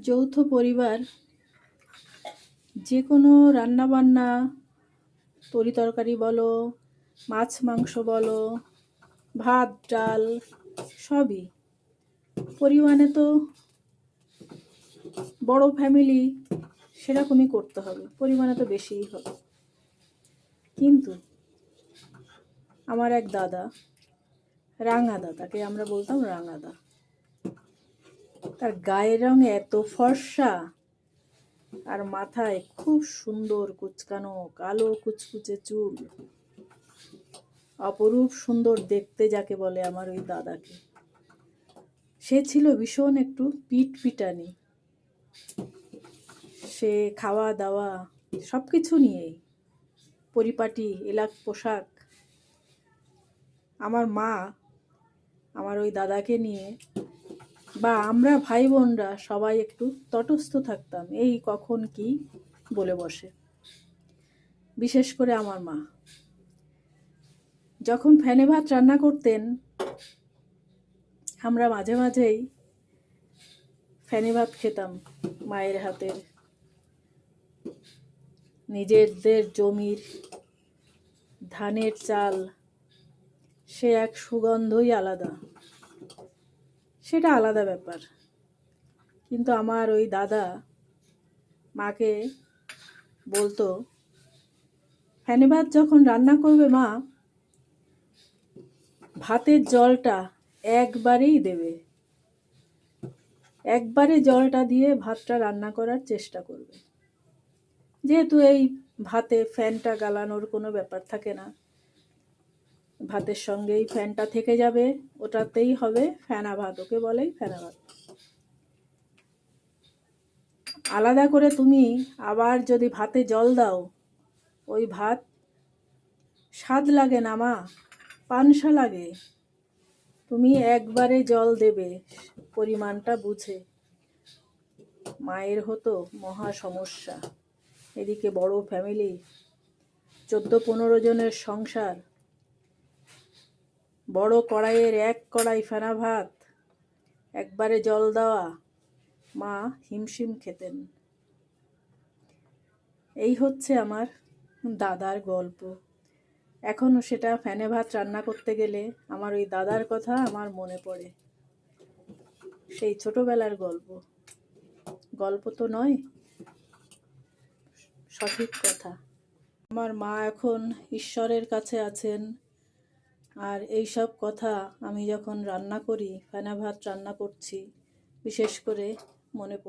যৌথ পরিবার যে কোনো রান্নাবান্না, তরিতরকারি বলো, মাছ মাংস বলো, ভাত ডাল সবই পরিমাণে তো বড় ফ্যামিলি সেরকমই করতে হবে, পরিমাণে তো বেশিই হবে। কিন্তু আমার এক দাদা, রাঙাদা, তাকে আমরা বলতাম রাঙাদা, তার গায়ের রং এত ফর্সা আর মাথায় খুব সুন্দর কুচকানো কালো কুচকুচে চুল, অপরূপ সুন্দর দেখতে যাকে বলে আমার ওই দাদাকে। সে ছিল ভীষণ একটু পিটানি। সে খাওয়া দাওয়া সব কিছু নিয়েই পরিপাটি, এলাক পোশাক। আমার মা আমার ওই দাদাকে নিয়ে বা আমরা ভাই বোনরা সবাই একটু তটস্থ থাকতাম, এই কখন কি বলে বসে। বিশেষ করে আমার মা যখন ফ্যানে ভাত রান্না করতেন, আমরা মাঝে মাঝেই ফ্যানে ভাত খেতাম মায়ের হাতের। নিজেদের জমির ধানের চাল, সে এক সুগন্ধই আলাদা, সেটা আলাদা ব্যাপার। কিন্তু আমার ওই দাদা মাকে বলতো, ফ্যানে ভাত যখন রান্না করবে মা, ভাতের জলটা একবারেই দেবে, একবারে জলটা দিয়ে ভাতটা রান্না করার চেষ্টা করবে। যেহেতু এই ভাতে ফ্যানটা গালানোর কোনো ব্যাপার থাকে না, ভাতের সঙ্গেই ফ্যানটা থেকে যাবে, ওটাতেই হবে ফেনা ভাত, ওকে বলেই ফেনা ভাত। আলাদা করে তুমি আবার যদি ভাতে জল দাও, ওই ভাত স্বাদ লাগে না মা, পানসা লাগে। তুমি একবারে জল দেবে পরিমাণটা বুঝে। মায়ের হতো মহা সমস্যা। এদিকে বড় ফ্যামিলি, 14-15 জনের সংসার, বড় কড়াইয়ের এক কড়াই ফেনা ভাত, একবারে জল দেওয়া, মা হিমশিম খেতেন। এই হচ্ছে আমার দাদার গল্প। এখনও সেটা ফ্যানে ভাত রান্না করতে গেলে আমার ওই দাদার কথা আমার মনে পড়ে। সেই ছোটবেলার গল্প, গল্প তো নয়, সঠিক কথা। আমার মা এখন ঈশ্বরের কাছে আছেন, আর এই সব কথা আমি যখন রান্না করি, ফেনা ভাত রান্না করছি, বিশেষ করে মনে পড়ে।